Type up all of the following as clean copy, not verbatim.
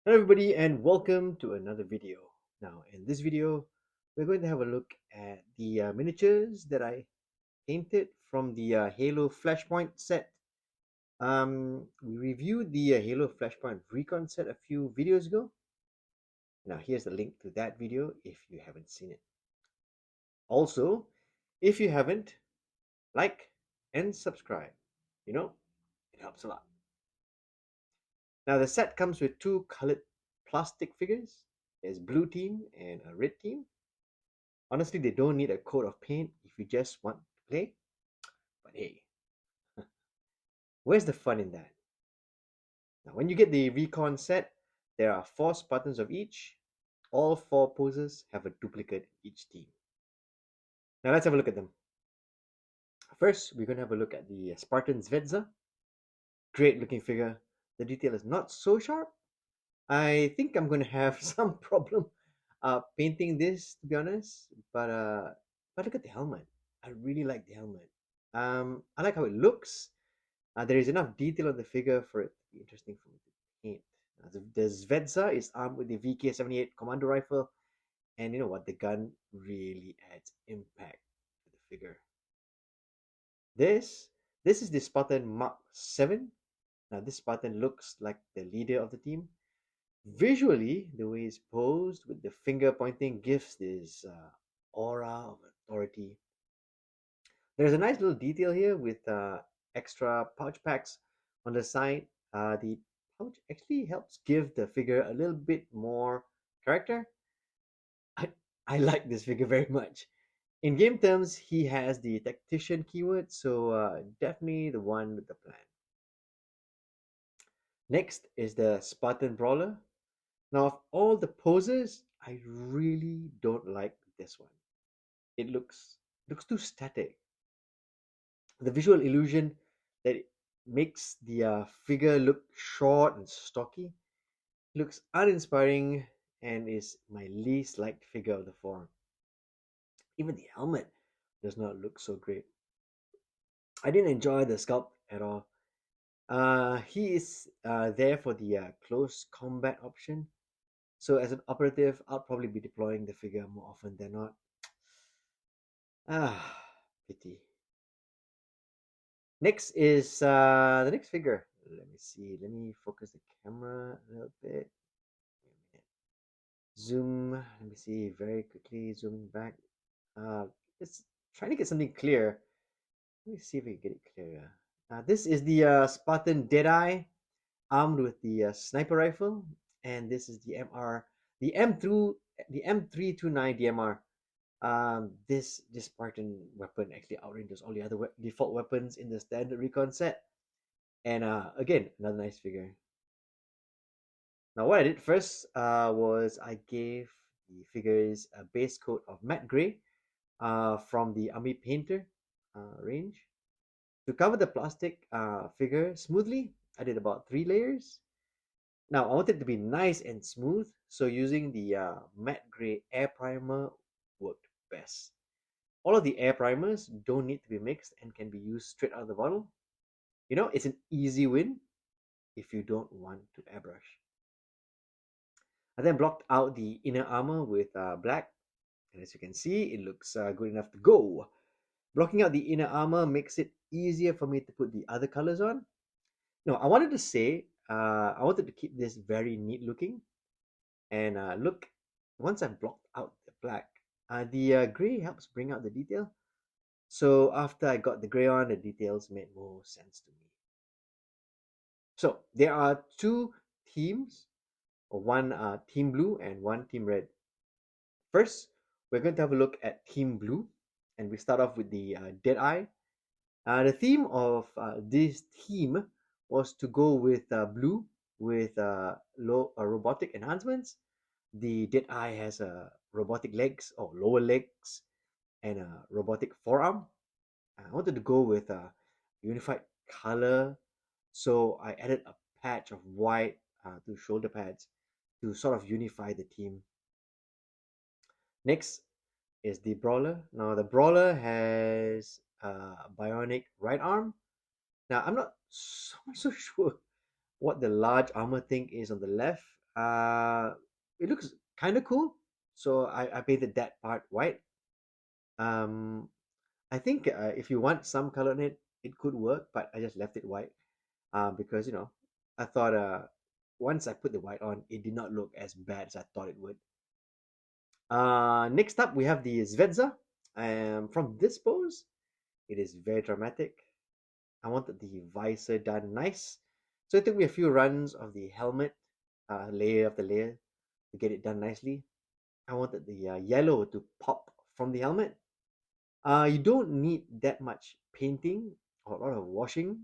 Hello everybody and welcome to another video. Now in this video we're going to have a look at the miniatures that I painted from the Halo Flashpoint set. We reviewed the Halo Flashpoint Recon set a few videos ago. Now here's the link to that video if you haven't seen it. Also, if you haven't, like and subscribe. You know, it helps a lot. Now the set comes with two colored plastic figures. There's blue team and a red team. Honestly, they don't need a coat of paint if you just want to play. But hey, where's the fun in that? Now, when you get the Recon set, there are 4 Spartans of each. All 4 poses have a duplicate in each team. Now let's have a look at them. First, we're going to have a look at the Spartan Zvezda. Great looking figure. The detail is not so sharp. I think I'm going to have some problem painting this, to be honest. But look at the helmet. I really like the helmet. I like how it looks. There is enough detail on the figure for it to be interesting for me to paint. The Zvezda is armed with the VK-78 commando rifle, and you know what? The gun really adds impact to the figure. This is the Spartan Mark 7. Now this Spartan looks like the leader of the team. Visually, the way it's posed with the finger pointing gives this aura of authority. There's a nice little detail here with extra pouch packs on the side. The pouch actually helps give the figure a little bit more character. I, I like this figure very much. In game terms, he has the tactician keyword, so definitely the one with the plan. Next is the Spartan Brawler. Now, of all the poses, I really don't like this one. It looks too static. The visual illusion that it makes the figure look short and stocky looks uninspiring and is my least liked figure of the 4. Even the helmet does not look so great. I didn't enjoy the sculpt at all. He is there for the close combat option. So as an operative, I'll probably be deploying the figure more often than not. Ah, pity. Next is the next figure. Let me see. Let me focus the camera a little bit. Zoom. Let me see very quickly. Zooming back. Just trying to get something clear. Let me see if we can get it clearer. This is the Spartan Deadeye, armed with the sniper rifle, and this is the MR, the M through the M329 DMR. This Spartan weapon actually outranges all the other default weapons in the standard Recon set. And again, another nice figure. Now, what I did first was I gave the figures a base coat of matte gray from the Army Painter range. To cover the plastic figure smoothly, I did about 3 layers. Now, I wanted it to be nice and smooth, so using the matte gray air primer worked best. All of the air primers don't need to be mixed and can be used straight out of the bottle. You know, it's an easy win if you don't want to airbrush. I then blocked out the inner armor with black, and as you can see, it looks good enough to go. Blocking out the inner armor makes it easier for me to put the other colors on. No, I wanted to say, I wanted to keep this very neat looking. And look, once I've blocked out the black, the gray helps bring out the detail. So after I got the gray on, the details made more sense to me. So there are 2 teams, one team blue and one team red. First, we're going to have a look at team blue, and we start off with the Deadeye. The theme of this team was to go with blue with low robotic enhancements. The Deadeye has robotic legs or lower legs and a robotic forearm. I wanted to go with a unified color, so I added a patch of white to shoulder pads to sort of unify the team. Next is the Brawler. Now the Brawler has a bionic right arm. Now I'm not so sure what the large armor thing is on the left. It looks kind of cool, so I painted that part white. Um, I think if you want some color in it, it could work, but I just left it white because I thought once I put the white on, it did not look as bad as I thought it would. Next up, we have the Zvezda. From this pose, it is very dramatic. I wanted the visor done nice, so it took me a few runs of the helmet, layer after layer, to get it done nicely. I wanted the yellow to pop from the helmet. You don't need that much painting or a lot of washing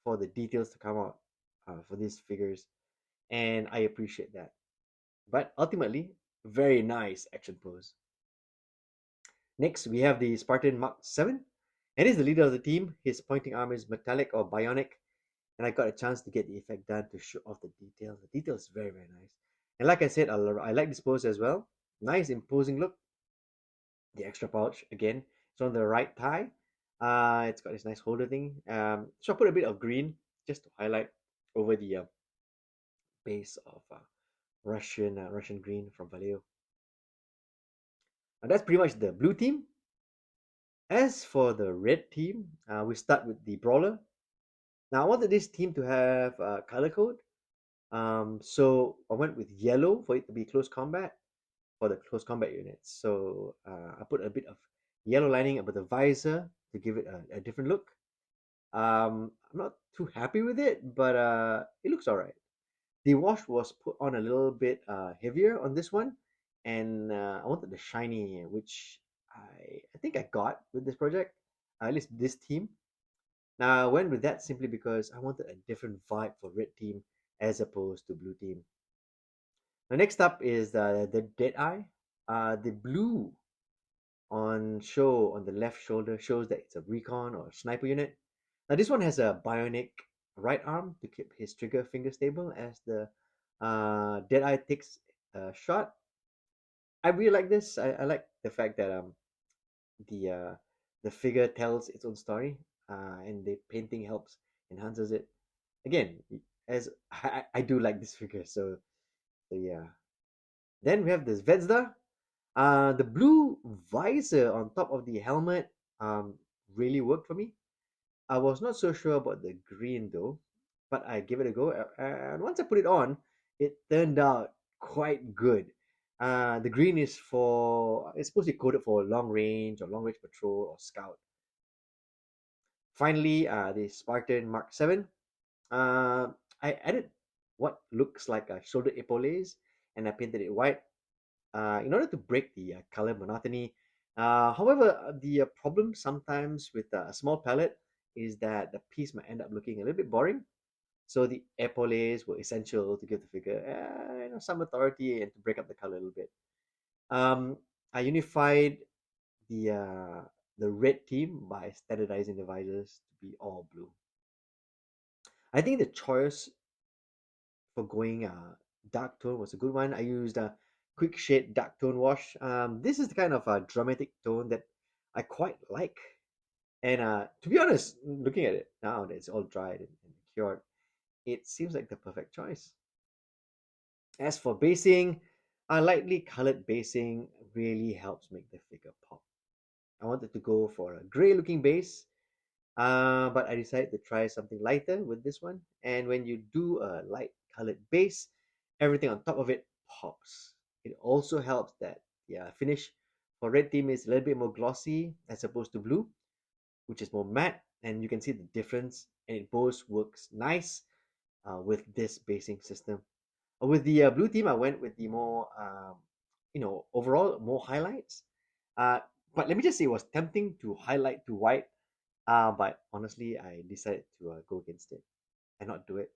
for the details to come out for these figures, and I appreciate that. But ultimately, very nice action pose. Next, we have the Spartan Mark 7, and he's the leader of the team. His pointing arm is metallic or bionic, and I got a chance to get the effect done to show off the detail. The detail is very, very nice. And like I said, I like this pose as well. Nice, imposing look. The extra pouch, again, it's on the right thigh. It's got this nice holder thing. So I put a bit of green just to highlight over the base of Russian green from Vallejo. And that's pretty much the blue team. As for the red team, we start with the brawler. Now I wanted this team to have a color code. So I went with yellow for it to be close combat for the close combat units. So I put a bit of yellow lining above the visor to give it a different look. I'm not too happy with it, but it looks all right. The wash was put on a little bit heavier on this one, and I wanted the shiny, which I think I got with this project, at least this team. Now I went with that simply because I wanted a different vibe for red team as opposed to blue team. The next up is the dead eye. The blue on show on the left shoulder shows that it's a recon or sniper unit. Now this one has a bionic right arm to keep his trigger finger stable as the Deadeye takes a shot. I really like this. I like the fact that the uh, the figure tells its own story, and the painting helps enhances it. Again, as I do like this figure, so yeah. Then we have this Zvezda. The blue visor on top of the helmet really worked for me. I was not so sure about the green though, but I gave it a go. And once I put it on, it turned out quite good. The green is it's supposed to be coded for long range patrol or scout. Finally, the Spartan Mark 7. Uh, I added what looks like a shoulder epaulettes and I painted it white in order to break the color monotony. However, the problem sometimes with a small palette is that the piece might end up looking a little bit boring. So the epaulettes were essential to give the figure some authority and to break up the color a little bit. Um, I unified the uh, the red team by standardizing the visors to be all blue. I think the choice for going dark tone was a good one. I used a quick shade dark tone wash. This is the kind of dramatic tone that I quite like. And to be honest, looking at it now that it's all dried and cured, it seems like the perfect choice. As for basing, a lightly colored basing really helps make the figure pop. I wanted to go for a gray looking base, but I decided to try something lighter with this one. And when you do a light colored base, everything on top of it pops. It also helps that finish for red team is a little bit more glossy as opposed to blue, which is more matte, and you can see the difference. And it both works nice with this basing system. With the blue team, I went with the more, overall more highlights. Uh, but let me just say, it was tempting to highlight to white, but honestly, I decided to go against it and not do it.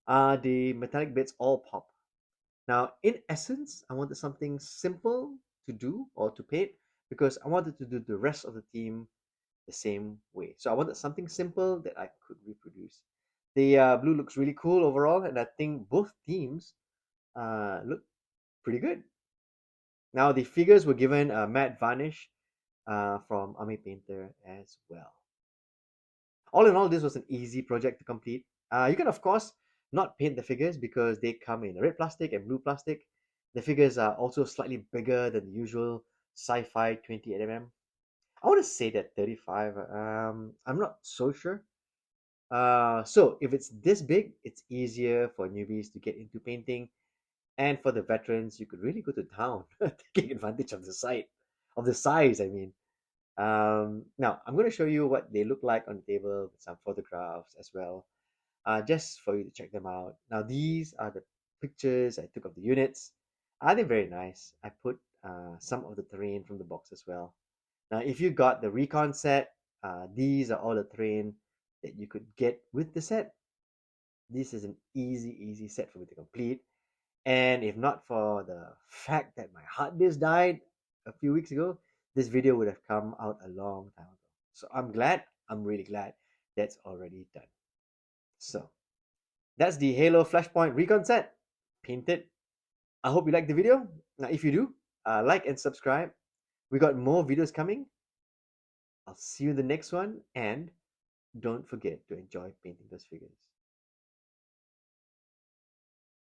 The metallic bits all pop. Now, in essence, I wanted something simple to do or to paint because I wanted to do the rest of the team the same way. So I wanted something simple that I could reproduce. The blue looks really cool overall, and I think both teams look pretty good. Now, the figures were given a matte varnish from Army Painter as well. All in all, this was an easy project to complete. You can, of course, not paint the figures because they come in red plastic and blue plastic. The figures are also slightly bigger than the usual sci-fi 28 mm. I want to say that 35. I'm not so sure. So if it's this big, it's easier for newbies to get into painting, and for the veterans, you could really go to town taking advantage of the size. I mean, now I'm going to show you what they look like on the table with some photographs as well, just for you to check them out. Now these are the pictures I took of the units. They're very nice. I put some of the terrain from the box as well. Now, if you got the Recon set, these are all the terrain that you could get with the set. This is an easy set for me to complete. And if not for the fact that my hard disk died a few weeks ago, this video would have come out a long time ago. So I'm really glad that's already done. So that's the Halo Flashpoint Recon set painted. I hope you liked the video. Now, if you do, like and subscribe. We got more videos coming. I'll see you in the next one, and don't forget to enjoy painting those figures.